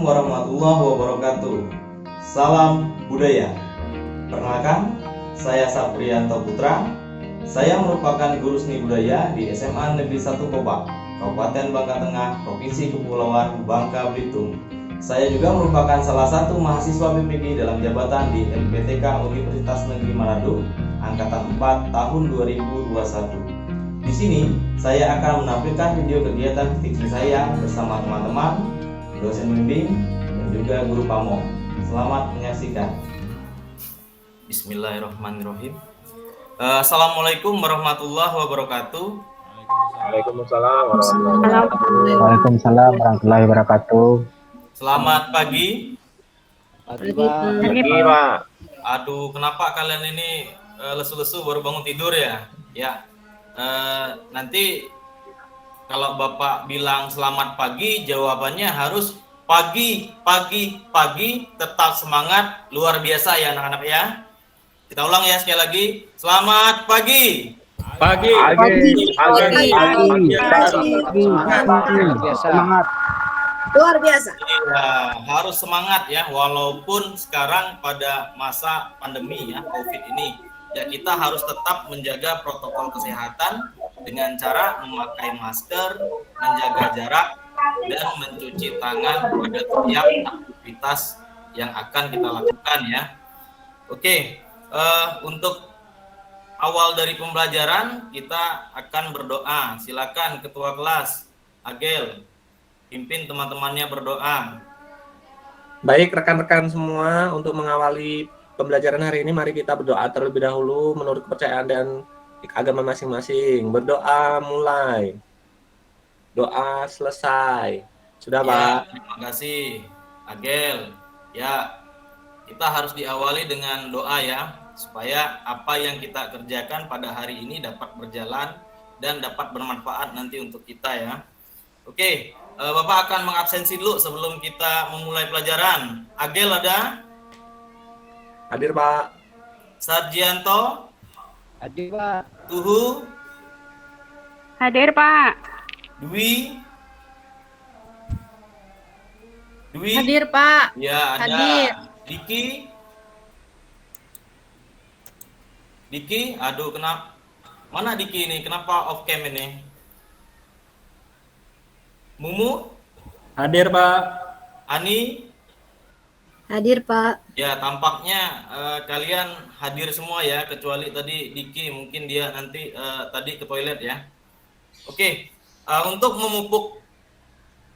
Assalamualaikum warahmatullahi wabarakatuh. Salam budaya. Perkenalkan, saya Saprianto Putra. Saya merupakan guru seni budaya di SMA Negeri 1 Kobak, Kabupaten Bangka Tengah, Provinsi Kepulauan Bangka Belitung. Saya juga merupakan salah satu mahasiswa PPG dalam jabatan di LPTK Universitas Negeri Manado, Angkatan 4 tahun 2021. Di sini, saya akan menampilkan video kegiatan teaching saya bersama teman-teman, dosen pembimbing, dan juga guru pamong. Selamat menyaksikan. Bismillahirrahmanirrahim. Assalamualaikum warahmatullahi wabarakatuh. Waalaikumsalam warahmatullahi wabarakatuh. Waalaikumsalam warahmatullahi wabarakatuh. Selamat pagi. Pagi, Pak. Aduh, kenapa kalian ini lesu-lesu baru bangun tidur ya? Ya, nanti kalau Bapak bilang selamat pagi, jawabannya harus pagi, tetap semangat, luar biasa ya anak-anak ya. Kita ulang ya sekali lagi, selamat pagi. Pagi. Semangat. Luar biasa. Iya, harus semangat ya, walaupun sekarang pada masa pandemi ya, COVID ini. Ya, kita harus tetap menjaga protokol kesehatan dengan cara memakai masker, menjaga jarak, dan mencuci tangan pada setiap aktivitas yang akan kita lakukan ya. Oke, untuk awal dari pembelajaran kita akan berdoa. Silakan Ketua Kelas Agel pimpin teman-temannya berdoa. Baik rekan-rekan semua, untuk mengawali pembelajaran hari ini, mari kita berdoa terlebih dahulu menurut kepercayaan dan agama masing-masing. Berdoa mulai, doa selesai. Sudah, Ya, Pak? terima kasih Agel. Ya, kita harus diawali dengan doa ya, supaya apa yang kita kerjakan pada hari ini dapat berjalan dan dapat bermanfaat nanti untuk kita ya. Oke, Bapak akan mengabsensi dulu sebelum kita memulai pelajaran. Agel ada? Hadir, Pak. Sarjianto? Hadir, Pak. Tuhu? Hadir, Pak. Dwi? Hadir, Pak. Ya, ada. Hadir. Diki, aduh kenapa? Mana Diki ini? Kenapa off cam ini? Mumu? Hadir, Pak. Ani? Hadir, Pak. Ya, tampaknya kalian hadir semua ya, kecuali tadi Diki, mungkin dia nanti tadi ke toilet ya. Oke, untuk memupuk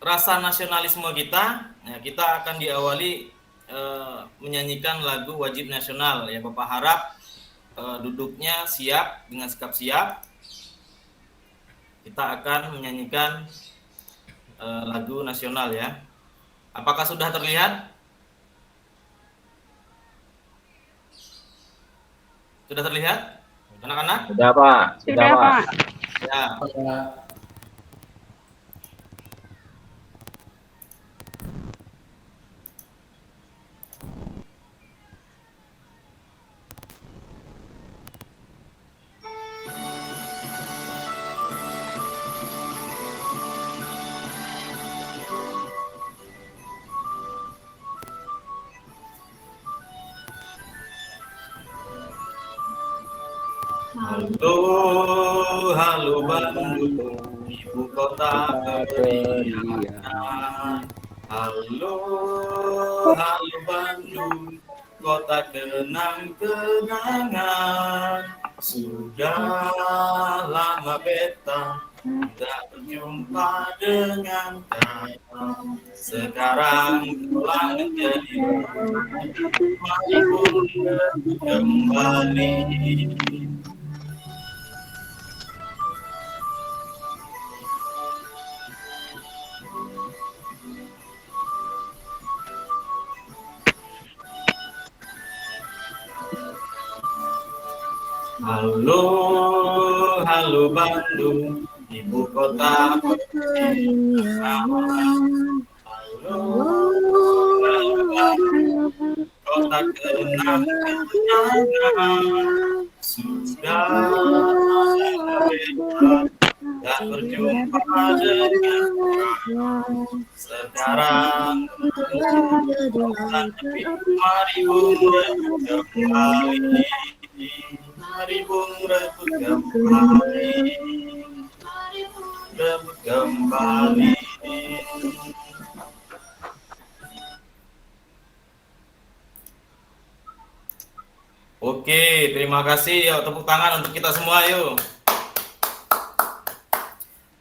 rasa nasionalisme kita, ya, kita akan diawali menyanyikan lagu wajib nasional ya. Bapak harap duduknya siap dengan sikap siap. Kita akan menyanyikan lagu nasional ya. Apakah sudah terlihat? Sudah terlihat, anak-anak? Sudah, Pak. Sudah, Pak. Ya. Halo Bandung, ibu kota keriangan. Halo Bandung, kota kenang-kenangan. Sudah lama beta tidak berjumpa dengan kau. Sekarang telah menjadi ibunda kembali. Halo Bandung, ibu kota keriangan. Halo Bandung, kota kenang-kenangan. Sudah bebas dan berjumpa dengan sekarang. Mari Bung rebut kembali, mari Bung rebut kembali, rebut kembali. Oke, terima kasih. Yuk, tepuk tangan untuk kita semua, yuk.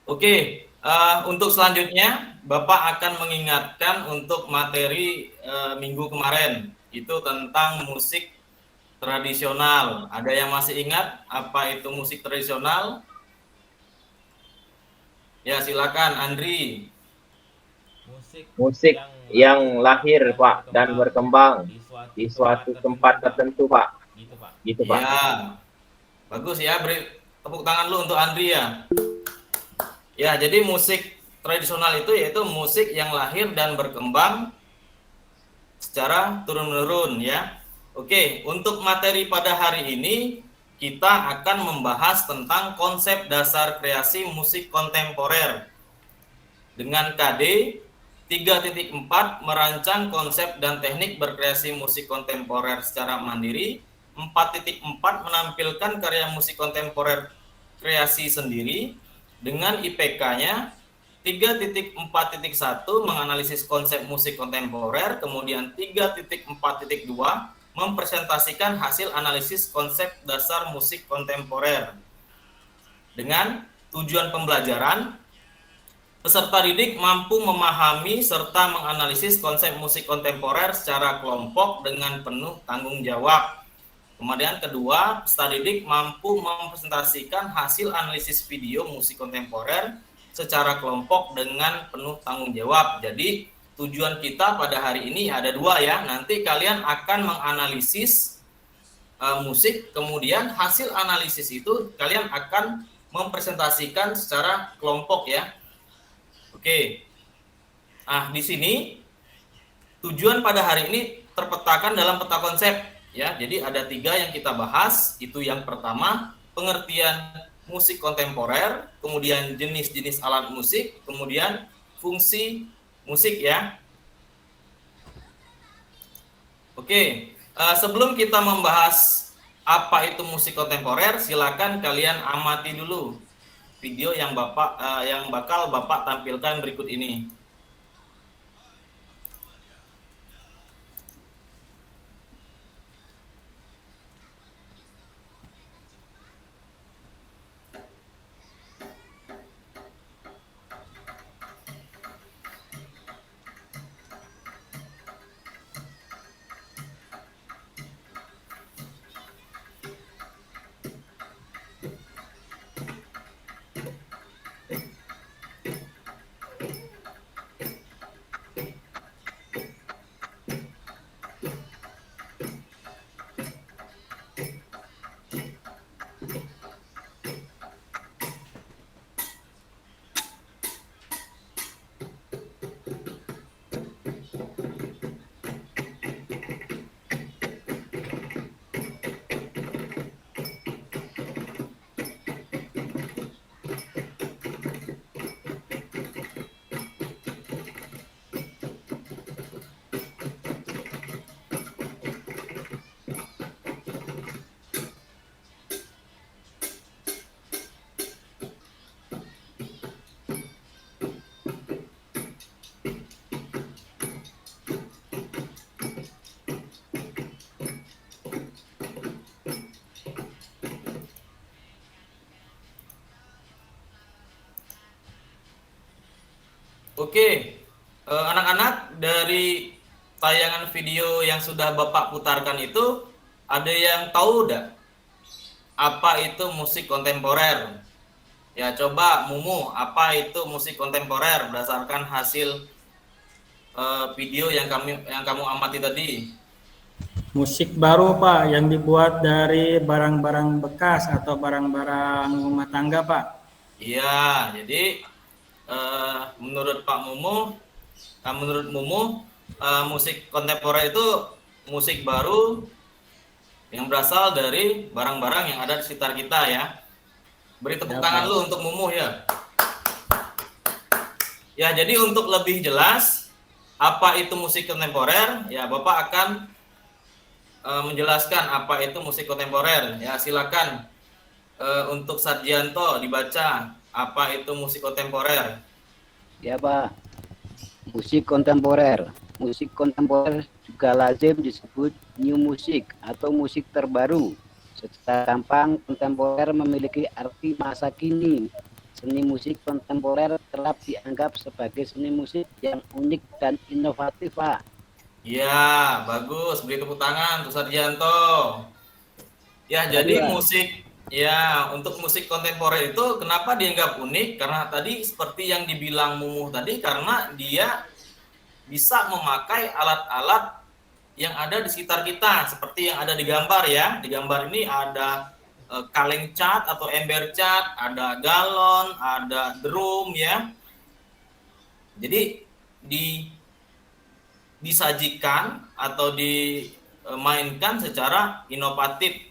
Oke, untuk selanjutnya Bapak akan mengingatkan untuk materi minggu kemarin, itu tentang musik tradisional. Ada yang masih ingat apa itu musik tradisional? Ya, silakan Andri. Musik yang lahir, Pak, dan berkembang di suatu tempat tertentu, Pak. Gitu, Pak. Ya, bagus ya. Beri tepuk tangan lu untuk Andri ya. Ya, jadi musik tradisional itu yaitu musik yang lahir dan berkembang secara turun-menurun ya. Oke, untuk materi pada hari ini kita akan membahas tentang konsep dasar kreasi musik kontemporer dengan KD 3.4 merancang konsep dan teknik berkreasi musik kontemporer secara mandiri. 4.4 menampilkan karya musik kontemporer kreasi sendiri dengan IPK-nya. 3.4.1 menganalisis konsep musik kontemporer, kemudian 3.4.2 mempresentasikan hasil analisis konsep dasar musik kontemporer. Dengan tujuan pembelajaran, peserta didik mampu memahami serta menganalisis konsep musik kontemporer secara kelompok dengan penuh tanggung jawab. Kemudian kedua, peserta didik mampu mempresentasikan hasil analisis video musik kontemporer secara kelompok dengan penuh tanggung jawab. Jadi tujuan kita pada hari ini ada dua ya. Nanti kalian akan menganalisis musik, kemudian hasil analisis itu kalian akan mempresentasikan secara kelompok ya. Oke. Nah, di sini tujuan pada hari ini terpetakan dalam peta konsep ya. Jadi ada 3 yang kita bahas. Itu yang pertama, pengertian musik kontemporer, kemudian jenis-jenis alat musik, kemudian fungsi musik ya. Oke, sebelum kita membahas apa itu musik kontemporer, silakan kalian amati dulu video yang bakal Bapak tampilkan berikut ini. Oke, anak-anak, dari tayangan video yang sudah Bapak putarkan itu, ada yang tahu enggak apa itu musik kontemporer? Ya, coba Mumu, apa itu musik kontemporer berdasarkan hasil video yang kamu amati tadi? Musik baru, Pak, yang dibuat dari barang-barang bekas atau barang-barang rumah tangga, Pak. Iya, jadi menurut Mumu, musik kontemporer itu musik baru yang berasal dari barang-barang yang ada di sekitar kita ya. Beri tepuk Ya, tangan Pak. lu untuk Mumuh ya. Ya, jadi untuk lebih jelas apa itu musik kontemporer, ya Bapak akan menjelaskan apa itu musik kontemporer. Ya, silakan untuk Sarjianto dibaca apa itu musik kontemporer. Ya Pak, musik kontemporer. Musik kontemporer juga lazim disebut new music atau musik terbaru. Secara gampang, kontemporer memiliki arti masa kini. Seni musik kontemporer kerap dianggap sebagai seni musik yang unik dan inovatif, Pak. Ya, bagus. Beri tepuk tangan untuk Sarjianto. Ya, Tadi, jadi Pak. untuk musik kontemporer itu kenapa dianggap unik? Karena tadi seperti yang dibilang Mumuh tadi, karena dia bisa memakai alat-alat yang ada di sekitar kita, seperti yang ada di gambar ya. Di gambar ini ada kaleng cat atau ember cat, ada galon, ada drum ya. Jadi disajikan atau dimainkan secara inovatif.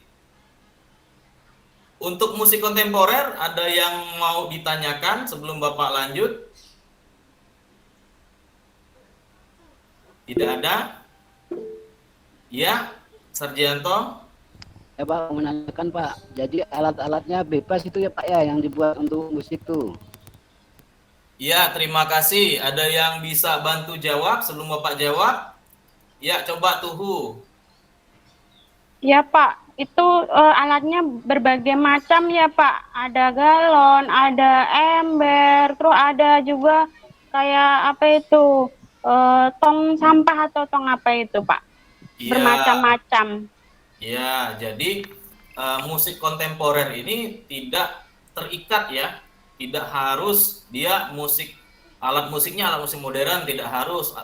Untuk musik kontemporer, ada yang mau ditanyakan sebelum Bapak lanjut? Tidak ada? Ya, Sarjianto? Ya Pak, mau menanyakan Pak, jadi alat-alatnya bebas itu ya Pak ya yang dibuat untuk musik tuh? Ya, terima kasih. Ada yang bisa bantu jawab sebelum Bapak jawab? Ya, coba Tuhu. Ya Pak, itu alatnya berbagai macam ya Pak. Ada galon, ada ember, terus ada juga kayak apa itu tong sampah atau tong apa itu Pak? Ya, Bermacam-macam. ya. Jadi musik kontemporer ini tidak terikat ya, tidak harus dia alat musiknya alat musik modern, tidak harus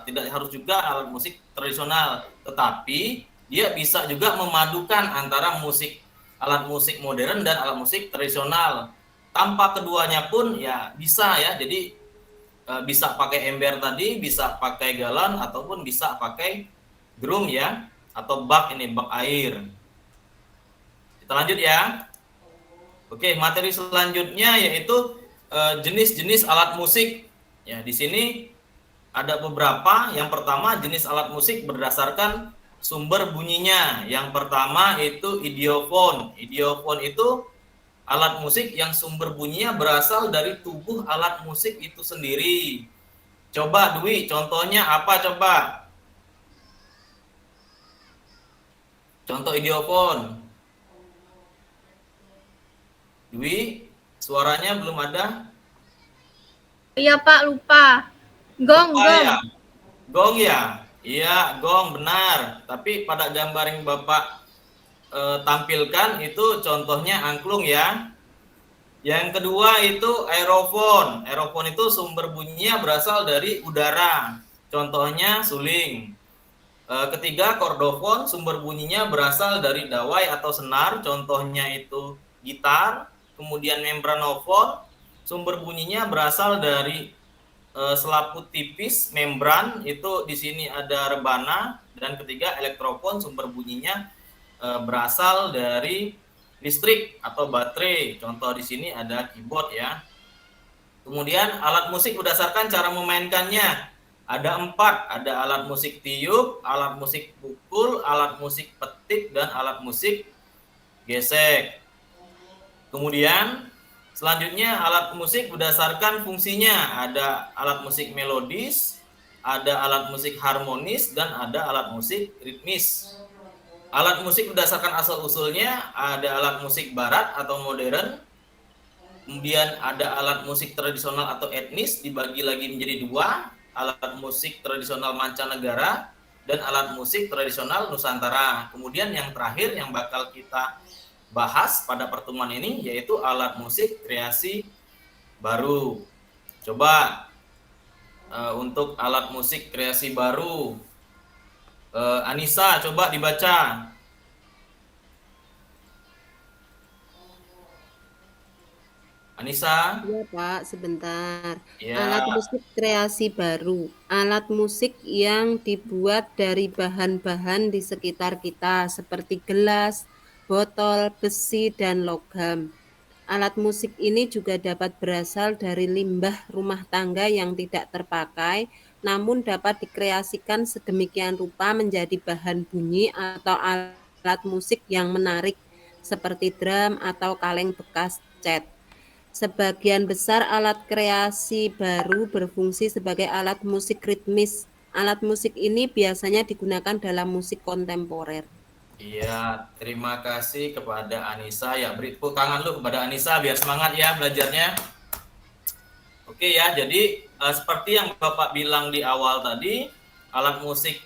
juga alat musik tradisional, tetapi dia bisa juga memadukan antara alat musik modern dan alat musik tradisional. Tanpa keduanya pun ya bisa ya. Jadi bisa pakai ember tadi, bisa pakai galon ataupun bisa pakai drum ya, atau bak air. Kita lanjut ya. Oke, materi selanjutnya yaitu jenis-jenis alat musik. Ya, di sini ada beberapa. Yang pertama, jenis alat musik berdasarkan sumber bunyinya. Yang pertama itu idiofon. Idiofon itu alat musik yang sumber bunyinya berasal dari tubuh alat musik itu sendiri. Coba Dwi, contohnya apa coba? Contoh idiofon. Dwi, suaranya belum ada? Iya Pak, lupa. Gong, Lupa gong. ya? Gong ya? Iya, gong benar. Tapi pada gambar yang Bapak tampilkan itu contohnya angklung ya. Yang kedua itu aerofon. Aerofon itu sumber bunyinya berasal dari udara. Contohnya suling. Ketiga kordofon, sumber bunyinya berasal dari dawai atau senar. Contohnya itu gitar. Kemudian membranofon, sumber bunyinya berasal dari selaput tipis, membran, itu di sini ada rebana. Dan ketiga elektrofon, sumber bunyinya berasal dari listrik atau baterai. Contoh di sini ada keyboard ya. Kemudian alat musik berdasarkan cara memainkannya. Ada 4, ada alat musik tiup, alat musik pukul, alat musik petik, dan alat musik gesek. Kemudian selanjutnya alat musik berdasarkan fungsinya. Ada alat musik melodis, ada alat musik harmonis, dan ada alat musik ritmis. Alat musik berdasarkan asal-usulnya ada alat musik barat atau modern, kemudian ada alat musik tradisional atau etnis, dibagi lagi menjadi 2, alat musik tradisional mancanegara dan alat musik tradisional Nusantara. Kemudian yang terakhir yang bakal kita bahas pada pertemuan ini yaitu alat musik kreasi baru. Coba untuk alat musik kreasi baru, Anissa coba dibaca. Anissa. Ya Pak, sebentar. Ya. Alat musik kreasi baru. Alat musik yang dibuat dari bahan-bahan di sekitar kita seperti gelas, botol, besi, dan logam. Alat musik ini juga dapat berasal dari limbah rumah tangga yang tidak terpakai, namun dapat dikreasikan sedemikian rupa menjadi bahan bunyi atau alat musik yang menarik, seperti drum atau kaleng bekas cat. Sebagian besar alat kreasi baru berfungsi sebagai alat musik ritmis. Alat musik ini biasanya digunakan dalam musik kontemporer. Iya, terima kasih kepada Anissa. Ya, beri tepuk tangan lu kepada Anissa biar semangat ya belajarnya. Oke ya, jadi seperti yang Bapak bilang di awal tadi, alat musik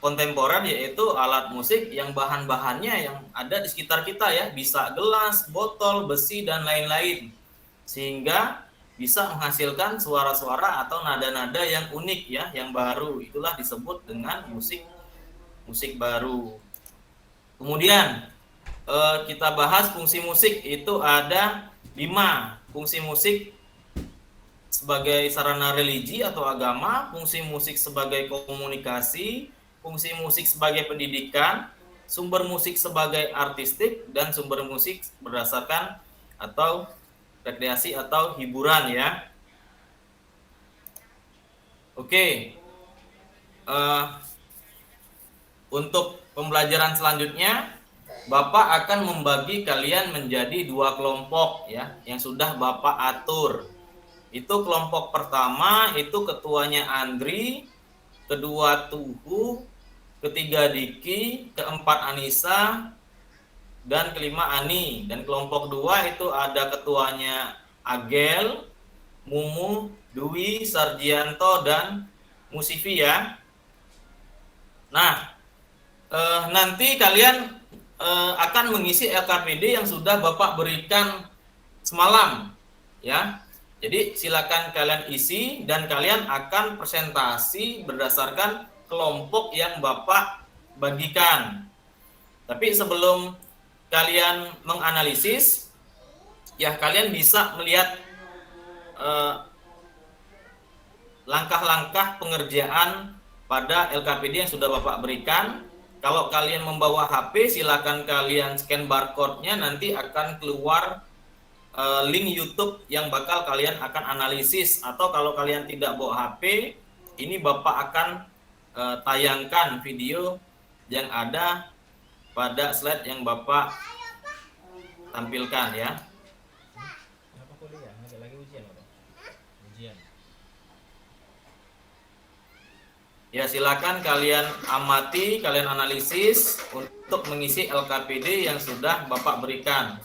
kontemporer yaitu alat musik yang bahan-bahannya yang ada di sekitar kita ya, bisa gelas, botol, besi, dan lain-lain. Sehingga bisa menghasilkan suara-suara atau nada-nada yang unik ya, yang baru. Itulah disebut dengan musik baru. Kemudian kita bahas fungsi musik. Itu ada 5 fungsi musik: sebagai sarana religi atau agama, fungsi musik sebagai komunikasi, fungsi musik sebagai pendidikan, sumber musik sebagai artistik, dan sumber musik berdasarkan atau rekreasi atau hiburan ya. Oke. Untuk pembelajaran selanjutnya, Bapak akan membagi kalian menjadi 2 kelompok ya, yang sudah Bapak atur. Itu kelompok pertama itu ketuanya Andri, kedua Tuhu, ketiga Diki, keempat Anissa, dan kelima Ani. Dan kelompok 2 itu ada ketuanya Agel, Mumu, Dwi, Sarjianto, dan Musifi ya. Nah, nanti kalian akan mengisi LKPD yang sudah Bapak berikan semalam ya. Jadi silakan kalian isi dan kalian akan presentasi berdasarkan kelompok yang Bapak bagikan. Tapi sebelum kalian menganalisis ya, kalian bisa melihat langkah-langkah pengerjaan pada LKPD yang sudah Bapak berikan. Kalau kalian membawa HP, silakan kalian scan barcode-nya, nanti akan keluar link YouTube yang bakal kalian akan analisis. Atau kalau kalian tidak bawa HP, ini Bapak akan tayangkan video yang ada pada slide yang Bapak tampilkan ya. Ya, silakan kalian amati, kalian analisis untuk mengisi LKPD yang sudah Bapak berikan.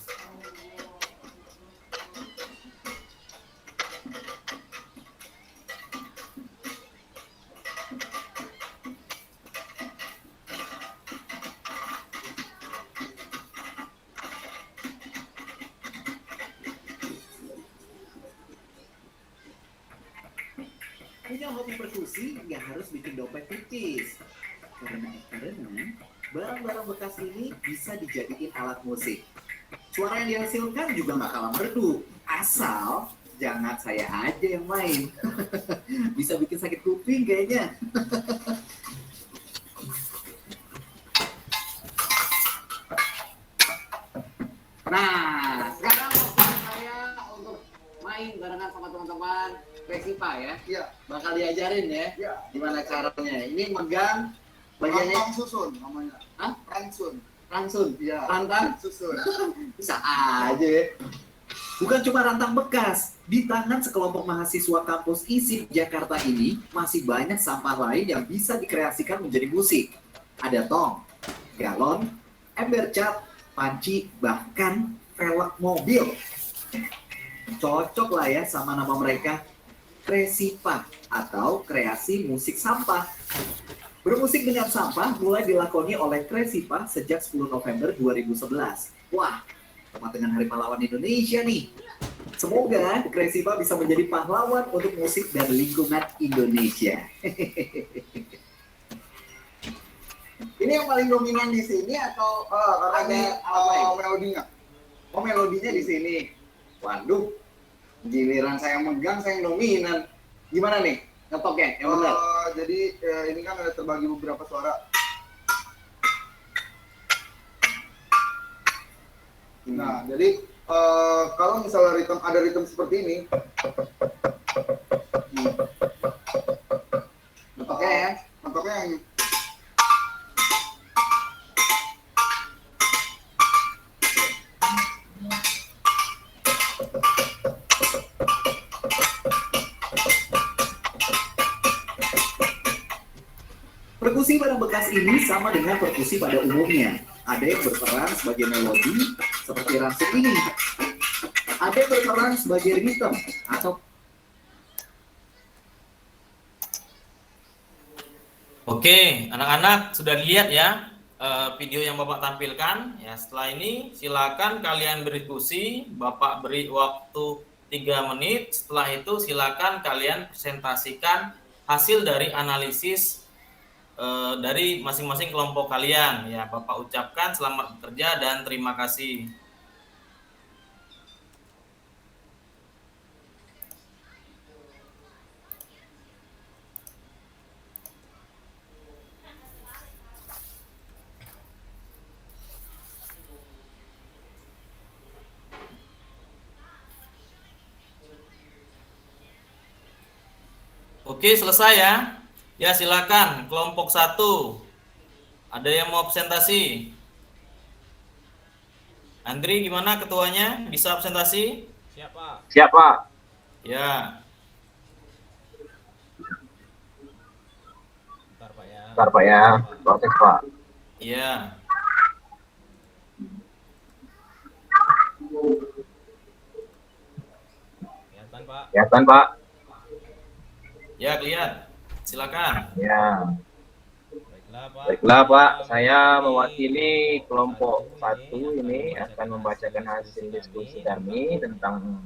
Punya hobi perkusi nggak harus bikin dompet tipis. Karena barang-barang bekas ini bisa dijadiin alat musik. Suara yang dihasilkan juga nggak kalah merdu. Asal jangan saya aja yang main. Bisa bikin sakit kuping kayaknya. Nah, sekarang waktu saya untuk main barengan sama teman-teman Resipa ya. Iya. Bakal diajarin ya. Iya. Gimana caranya? Ini megang bagiannya. Rantang susun namanya. Hah? Rangsun. Rangsun. Iya. Rantang susun. Bisa aja ya. Bukan cuma rantang bekas. Di tangan sekelompok mahasiswa kampus ISIP Jakarta ini masih banyak sampah lain yang bisa dikreasikan menjadi musik. Ada tong, galon, ember cat, panci, bahkan velg mobil. Cocok lah ya sama nama mereka. Resipa atau kreasi musik sampah. Bermusik dengan sampah mulai dilakoni oleh Resipa sejak 10 November 2011. Wah, tepat dengan Hari Pahlawan Indonesia nih. Semoga Resipa bisa menjadi pahlawan untuk musik dan lingkungan Indonesia. Ini yang paling dominan di sini atau ada melodinya? Oh, melodinya di sini. Waduh. Giliran saya megang, saya yang dominan. Gimana nih ngetoknya? Yang benar? Jadi ini kan ada terbagi beberapa suara. Nah, jadi Kalau misalnya ada ritme seperti ini, mentoknya yang perkusi barang bekas ini sama dengan perkusi pada umumnya. Ada yang berperan sebagai melodi seperti rangsek ini. Ada yang berperan sebagai ritme atau Oke, anak-anak sudah dilihat ya video yang Bapak tampilkan. Ya, setelah ini silakan kalian berdiskusi. Bapak beri waktu 3 menit. Setelah itu silakan kalian presentasikan hasil dari analisis dari masing-masing kelompok kalian. Ya, Bapak ucapkan selamat bekerja dan terima kasih. Oke, selesai ya. Ya, silakan kelompok 1. Ada yang mau presentasi? Andri gimana ketuanya? Bisa presentasi? Siap, Pak. Siap, Pak. Ya. Bentar, Pak ya. Proses, Pak. Iya. Kelihatan, Pak. Ya, kelihatan. Silakan. Ya. Baiklah, Pak. Saya mewakili kelompok 1 ini akan membacakan hasil diskusi kami tentang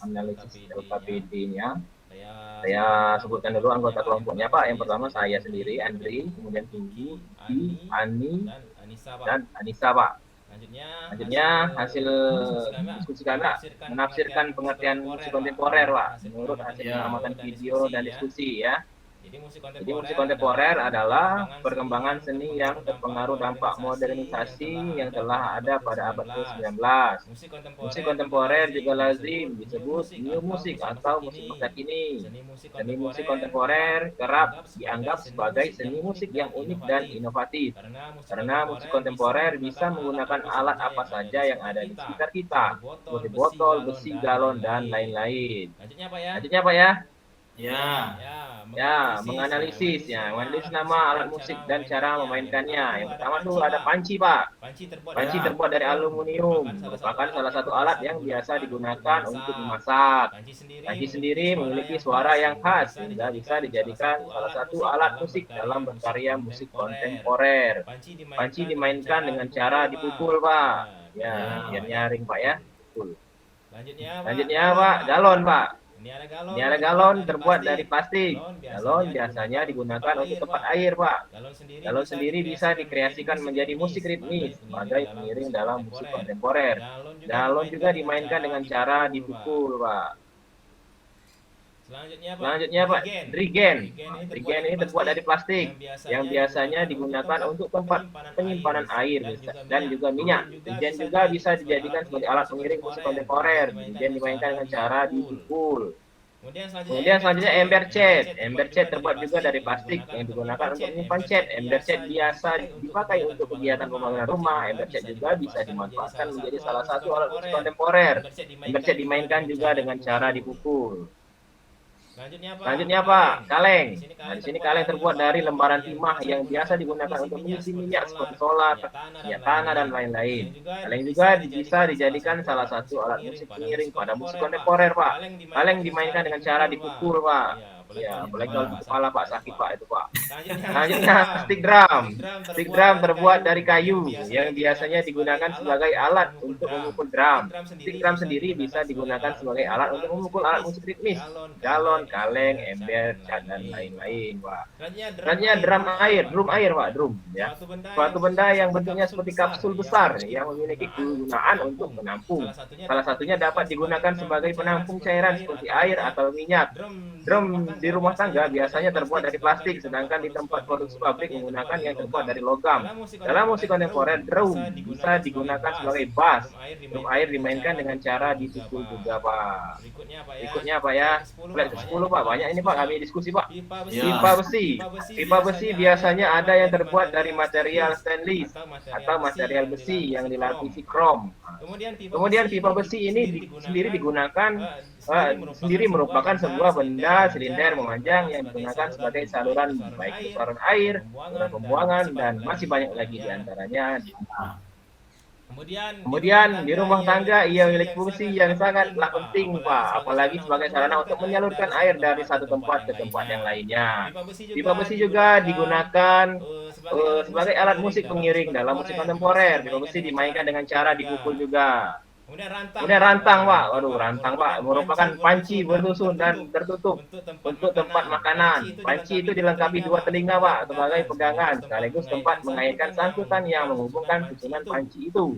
analisis LKPD-nya. Saya sebutkan dulu anggota kelompoknya, Pak. Yang pertama saya sendiri, Andri, kemudian Tinggi, Ani, dan Anissa, Pak. Selanjutnya hasil diskusi kami menafsirkan pengertian musik kontemporer, Pak, menurut hasil pengamatan video dan diskusi ya. Jadi musik kontemporer adalah perkembangan seni yang terpengaruh dampak modernisasi yang telah ada pada abad ke-19. Musik kontemporer juga lazim disebut new musik atau musik masa kini. Seni musik kontemporer kerap dianggap sebagai seni musik yang unik dan inovatif. Karena musik kontemporer bisa menggunakan alat apa saja yang ada di sekitar kita, seperti botol, besi, galon, dan lain-lain. Lanjutnya, Pak ya. Ya, menganalisis nama alat musik dan cara memainkannya. Yang pertama tuh ada panci, Pak. Panci terbuat dari aluminium, merupakan salah satu alat yang biasa digunakan untuk memasak. Panci sendiri memiliki suara yang khas sehingga bisa dijadikan salah satu alat musik dalam berkarya musik kontemporer. Panci dimainkan dengan cara dipukul, Pak. Ya, biar nyaring, Pak ya. Pukul. Lanjutnya, Pak, galon, Pak. Ini ada galon terbuat dari plastik. Galon biasanya digunakan untuk tempat air, Pak. Galon sendiri bisa dikreasikan menjadi musik ritmis sebagai pengiring dalam musik kontemporer. Galon juga dimainkan dengan cara dipukul, Pak. Selanjutnya, Pak, drigen. Drigen ini terbuat dari plastik yang biasanya digunakan untuk tempat penyimpanan air dan juga minyak. Drigen juga bisa dijadikan sebagai alat pengiring musik kontemporer. Drigen dimainkan dengan cara dipukul. Kemudian selanjutnya ember cat. Ember cat terbuat juga dari plastik yang digunakan untuk menyimpan cat. Ember cat biasa dipakai untuk kegiatan pembangunan rumah. Ember cat juga bisa dimanfaatkan menjadi salah satu alat musik kontemporer. Ember cat dimainkan juga dengan cara dipukul. Selanjutnya, Pak, kaleng. Nah, di sini kaleng terbuat dari lembaran timah yang biasa digunakan untuk mengisi minyak seperti solar, minyak tanah, dan lain-lain. Kaleng juga bisa dijadikan salah satu alat musik pengiring pada musik kontemporer, Pak. Kaleng dimainkan dengan cara dipukul, Pak. Ya, apalagi kalau kepala, Pak, sakit, Pak, itu, Pak. Selanjutnya, stick drum. Stick drum terbuat dari kayu yang biasanya digunakan sebagai alat untuk memukul drum. Stick drum sendiri bisa digunakan sebagai alat untuk memukul alat musik ritmis. Galon, kaleng, ember, cat, dan lain-lain, Pak. Selanjutnya drum air, Pak, drum. Ya. Suatu benda yang bentuknya seperti kapsul besar yang memiliki kegunaan untuk menampung. Salah satunya dapat digunakan sebagai penampung cairan seperti air atau minyak. Drum di rumah tangga biasanya terbuat dari plastik, sedangkan di tempat produksi pabrik menggunakan yang terbuat dari logam. Dalam musik kontemporer, drum bisa digunakan sebagai bass. Drum air dimainkan dengan cara dipukul juga, Pak. Berikutnya apa ya? Slide ke-10, Pak. Banyak ini, Pak. Kami diskusi, Pak. Pipa besi. Pipa besi biasanya ada yang terbuat dari material stainless atau material besi yang dilapisi krom. Kemudian pipa besi ini sendiri digunakan sendiri merupakan sebuah benda silinder memanjang yang digunakan sebagai saluran baik saluran air, saluran pembuangan, dan masih banyak lagi diantaranya. Kemudian di rumah tangga ia memiliki fungsi yang sangatlah penting, Pak, apalagi sebagai sarana untuk menyalurkan air dari satu tempat ke tempat yang lainnya. Pipa besi juga digunakan sebagai alat musik pengiring dalam musik kontemporer. Pipa besi dimainkan dengan cara dipukul juga. Kemudian rantang, Pak. Waduh, rantang, Pak, merupakan panci bersusun dan tertutup untuk tempat makanan. Panci itu dilengkapi 2 telinga, Pak, sebagai pegangan, sekaligus tempat mengaitkan sangkutan yang menghubungkan susunan panci itu.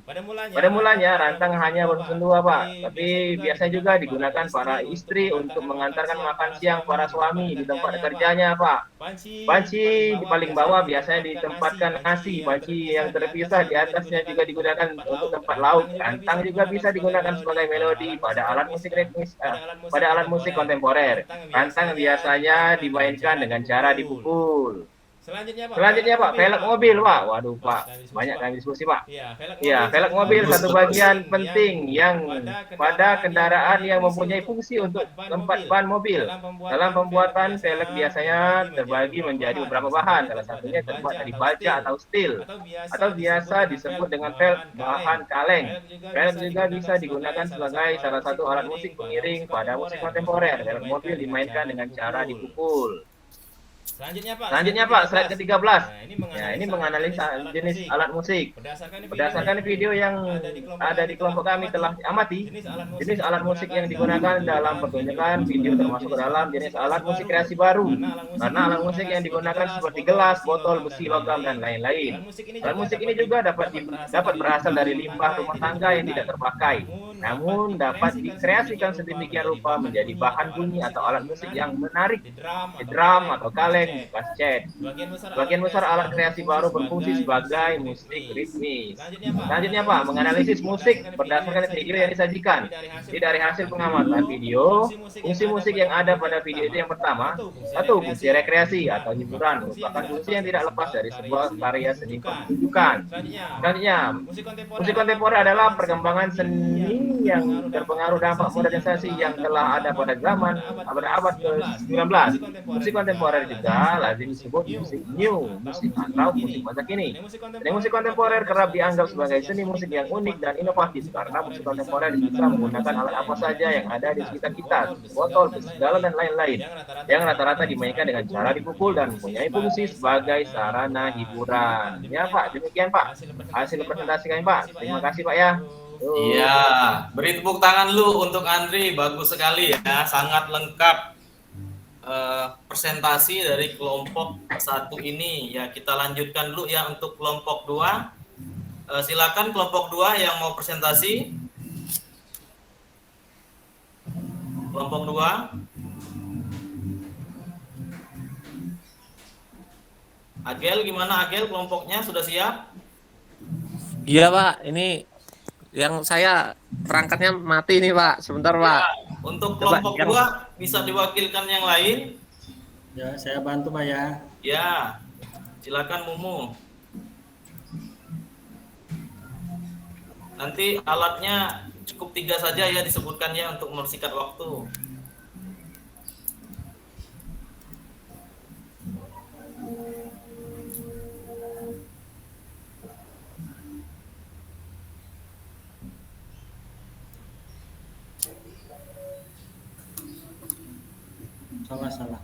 Pada mulanya, rantang hanya bersusun 2, Pak, tapi biasa juga digunakan para istri untuk mengantarkan makan siang para suami di tempat kerjanya, Pak. Panci di paling bawah biasanya ditempatkan nasi. Panci yang terpisah di atasnya juga digunakan untuk tempat lauk. Rantang juga bisa digunakan sebagai melodi pada alat musik ritmis, pada alat musik kontemporer. Rantang biasanya dimainkan dengan cara dipukul. Selanjutnya, Pak, velg mobil, Pak. Waduh, Pak, banyak kami diskusi, Pak. Ya, velg mobil satu bagian penting yang pada kendaraan yang mempunyai fungsi untuk tempat ban mobil. Dalam pembuatan velg biasanya terbagi menjadi beberapa bahan. Salah satunya terbuat dari baja atau steel, atau biasa disebut dengan velg bahan kaleng. Velg juga bisa digunakan sebagai salah satu alat musik pengiring pada musik kontemporer. Velg mobil dimainkan dengan cara dipukul. Selanjutnya, Pak, slide ke-13. Ini menganalisa jenis alat musik. Berdasarkan video yang ada di kelompok kami telah amati, jenis alat musik yang digunakan dalam pertunjukan video termasuk ke dalam jenis alat musik kreasi baru. Karena alat musik yang digunakan seperti gelas, botol, besi, logam, dan lain-lain. Alat musik ini juga dapat berasal dari limbah rumah tangga yang tidak terpakai, namun dapat dikreasikan sedemikian rupa menjadi bahan bunyi atau alat musik yang menarik. Drum atau kaleng, basket. Sebagian besar alat kreasi baru berfungsi sebagai musik ritmis. Selanjutnya, Pak, menganalisis musik berdasarkan video yang disajikan. Jadi dari hasil pengamatan video, fungsi musik yang ada pada video itu yang pertama, satu, fungsi rekreasi atau hiburan, merupakan fungsi yang tidak lepas dari sebuah karya seni pertunjukan. Selanjutnya, musik kontemporer adalah perkembangan seni yang terpengaruh dampak modernisasi yang telah ada pada abad ke-19. Musik kontemporer juga lazim disebut musik new, musik atau musik masa kini. Dan musik kontemporer kerap dianggap sebagai seni musik yang unik dan inovatif karena musik kontemporer bisa menggunakan alat apa saja yang ada di sekitar kita, botol, segala dan lain-lain, yang rata-rata dimainkan dengan cara dipukul dan mempunyai fungsi sebagai sarana hiburan. Ya, Pak, demikian, Pak, hasil presentasi kami, Pak. Terima kasih, Pak, ya. Iya, beri tepuk tangan lu untuk Andri, bagus sekali ya, sangat lengkap. Presentasi dari kelompok 1 ini. Ya, kita lanjutkan dulu ya untuk kelompok 2. Silakan kelompok 2 yang mau presentasi. Kelompok 2. Agel, gimana Agel, kelompoknya sudah siap? Iya, Pak, ini yang saya perangkatnya mati nih, Pak. Sebentar, Pak. Ya, untuk kelompok 2 bisa diwakilkan yang lain. Ya, saya bantu, Pak, ya. Ya, silakan Mumu. Nanti alatnya cukup 3 saja ya disebutkannya untuk mempersingkat waktu. Salah.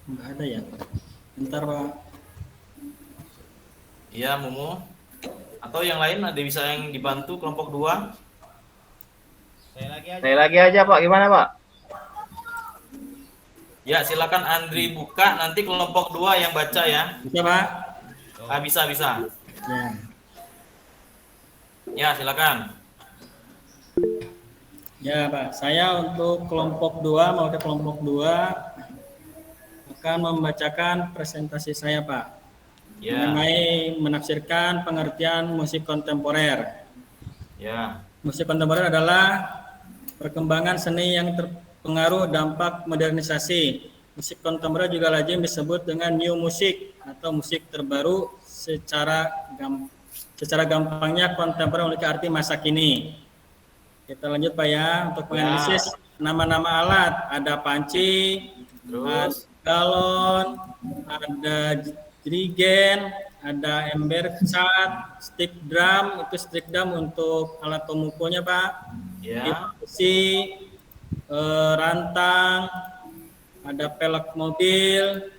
Nggak ada ya? Bentar, Pak. Ya, Mumu. Atau yang lain ada bisa yang dibantu kelompok 2? Saya lagi aja Pak, gimana Pak? Ya, silakan Andri buka, nanti kelompok 2 yang baca ya. Bisa Pak? Bisa. Ya. Ya, silakan. Ya Pak, saya untuk kelompok 2, mau ke kelompok 2 akan membacakan presentasi saya Pak. Ya. Mengenai menafsirkan pengertian musik kontemporer. Ya. Musik kontemporer adalah perkembangan seni yang terpengaruh dampak modernisasi. Musik kontemporer juga lazim disebut dengan new music atau musik terbaru. Secara gampangnya kontemporer memiliki arti masa kini. Kita lanjut Pak ya, untuk menganalisis nama-nama alat. Ada panci, ada galon, ada dirigen, ada ember cat, stick drum, itu stick drum untuk alat pemukulnya Pak. Ya. Besi, rantang, ada pelek mobil.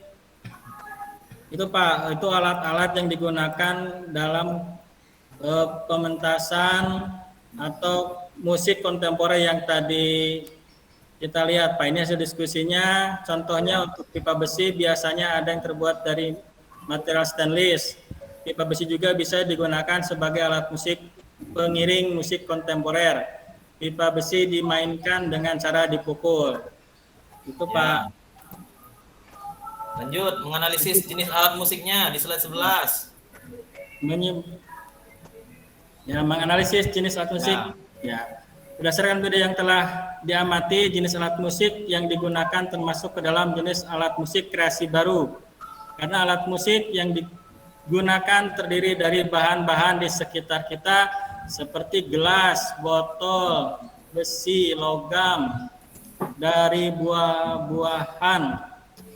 Itu Pak, itu alat-alat yang digunakan dalam pementasan atau musik kontemporer yang tadi kita lihat Pak. Ini hasil diskusinya. Contohnya untuk pipa besi biasanya ada yang terbuat dari material stainless. Pipa besi juga bisa digunakan sebagai alat musik pengiring musik kontemporer. Pipa besi dimainkan dengan cara dipukul. Itu Pak. Lanjut, menganalisis jenis alat musiknya di slide 11. Menganalisis jenis alat musik. Ya. Berdasarkan video yang telah diamati, jenis alat musik yang digunakan termasuk ke dalam jenis alat musik kreasi baru. Karena alat musik yang digunakan terdiri dari bahan-bahan di sekitar kita seperti gelas, botol, besi, logam, dari buah-buahan.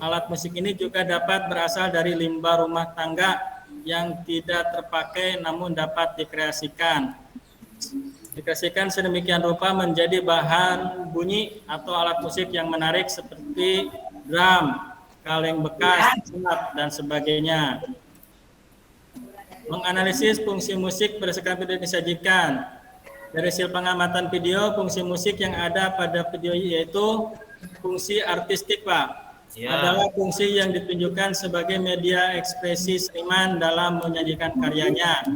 Alat musik ini juga dapat berasal dari limbah rumah tangga yang tidak terpakai namun dapat dikreasikan. Dikreasikan sedemikian rupa menjadi bahan bunyi atau alat musik yang menarik seperti drum, kaleng bekas, selat, dan sebagainya. Menganalisis fungsi musik berdasarkan video yang disajikan. Dari hasil pengamatan video, fungsi musik yang ada pada video yaitu fungsi artistik Pak. Adalah fungsi yang ditunjukkan sebagai media ekspresi seniman dalam menyajikan karyanya.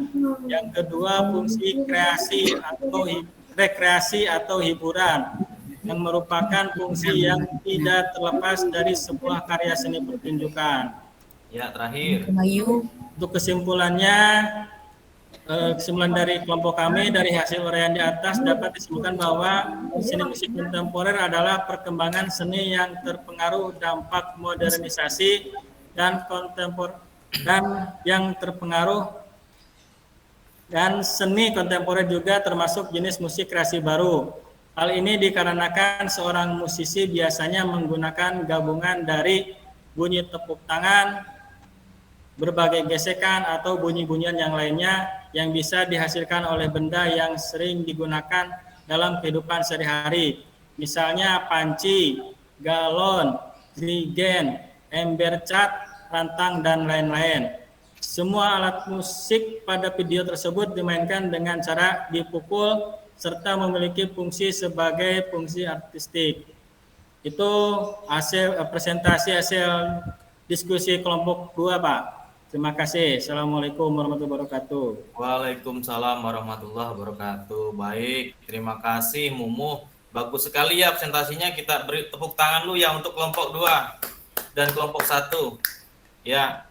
Yang kedua, fungsi rekreasi atau hiburan, yang merupakan fungsi yang tidak terlepas dari sebuah karya seni pertunjukan. Ya, terakhir. Untuk kesimpulannya, kesimpulan dari kelompok kami dari hasil uraian di atas dapat disimpulkan bahwa seni musik kontemporer adalah perkembangan seni yang terpengaruh dampak modernisasi dan seni kontemporer juga termasuk jenis musik kreasi baru. Hal ini dikarenakan seorang musisi biasanya menggunakan gabungan dari bunyi tepuk tangan, berbagai gesekan atau bunyi-bunyian yang lainnya yang bisa dihasilkan oleh benda yang sering digunakan dalam kehidupan sehari-hari. Misalnya panci, galon, dirigen, ember cat, rantang, dan lain-lain. Semua alat musik pada video tersebut dimainkan dengan cara dipukul serta memiliki fungsi sebagai fungsi artistik. Itu hasil presentasi hasil diskusi kelompok 2 Pak. Terima kasih. Assalamualaikum warahmatullahi wabarakatuh. Waalaikumsalam warahmatullahi wabarakatuh. Baik, terima kasih Mumu. Bagus sekali ya presentasinya. Kita beri tepuk tangan lu ya untuk kelompok 2 dan kelompok 1. Ya,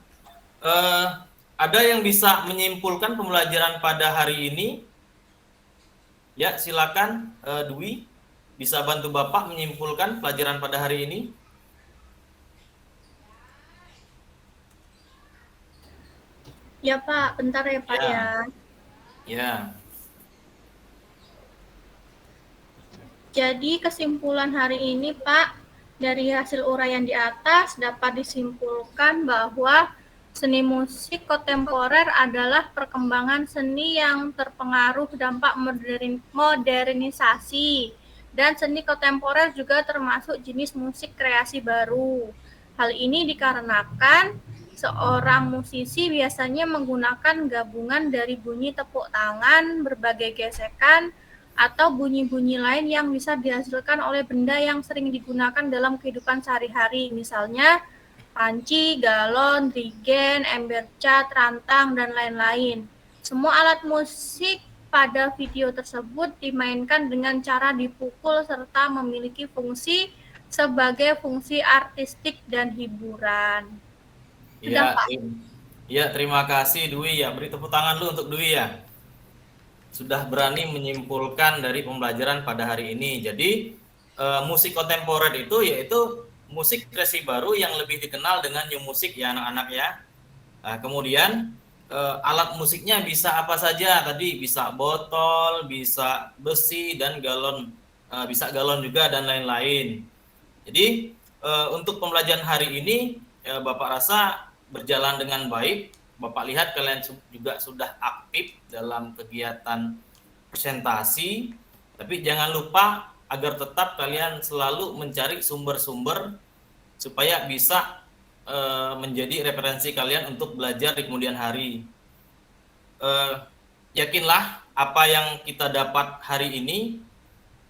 ada yang bisa menyimpulkan pembelajaran pada hari ini? Ya, silakan Dwi, bisa bantu Bapak menyimpulkan pelajaran pada hari ini? Ya Pak, bentar ya Pak ya. Ya. Jadi kesimpulan hari ini Pak, dari hasil uraian di atas dapat disimpulkan bahwa seni musik kontemporer adalah perkembangan seni yang terpengaruh dampak modernisasi, dan seni kontemporer juga termasuk jenis musik kreasi baru. Hal ini dikarenakan Seorang musisi biasanya menggunakan gabungan dari bunyi tepuk tangan, berbagai gesekan, atau bunyi-bunyi lain yang bisa dihasilkan oleh benda yang sering digunakan dalam kehidupan sehari-hari. Misalnya panci, galon, drigen, ember cat, rantang, dan lain-lain. Semua alat musik pada video tersebut dimainkan dengan cara dipukul serta memiliki fungsi sebagai fungsi artistik dan hiburan. Iya, iya, terima kasih Dwi ya. Beri tepuk tangan dulu untuk Dwi ya. Sudah berani menyimpulkan dari pembelajaran pada hari ini. Jadi musik kontemporer itu yaitu musik kreasi baru yang lebih dikenal dengan new musik ya anak-anak ya. Nah, kemudian alat musiknya bisa apa saja tadi, bisa botol, bisa besi dan galon, bisa galon juga dan lain-lain. Jadi untuk pembelajaran hari ini Bapak rasa berjalan dengan baik. Bapak lihat kalian juga sudah aktif dalam kegiatan presentasi, tapi jangan lupa agar tetap kalian selalu mencari sumber-sumber supaya bisa menjadi referensi kalian untuk belajar di kemudian hari. Yakinlah apa yang kita dapat hari ini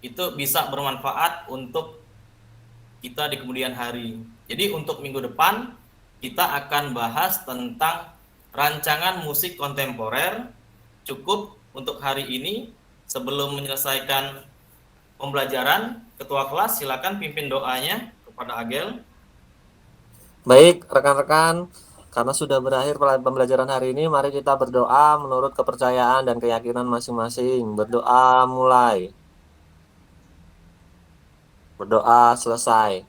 itu bisa bermanfaat untuk kita di kemudian hari. Jadi untuk minggu depan kita akan bahas tentang rancangan musik kontemporer. Cukup untuk hari ini. Sebelum menyelesaikan pembelajaran, Ketua kelas silakan pimpin doanya kepada Agel. Baik, rekan-rekan, karena sudah berakhir pembelajaran hari ini, mari kita berdoa menurut kepercayaan dan keyakinan masing-masing. Berdoa mulai. Berdoa selesai.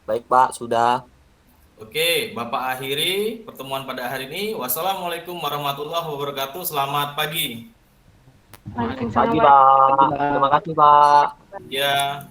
Baik Pak, sudah. Oke, Bapak akhiri pertemuan pada hari ini. Wassalamualaikum warahmatullahi wabarakatuh. Selamat pagi. Pagi Pak. Terima kasih Pak. Ya.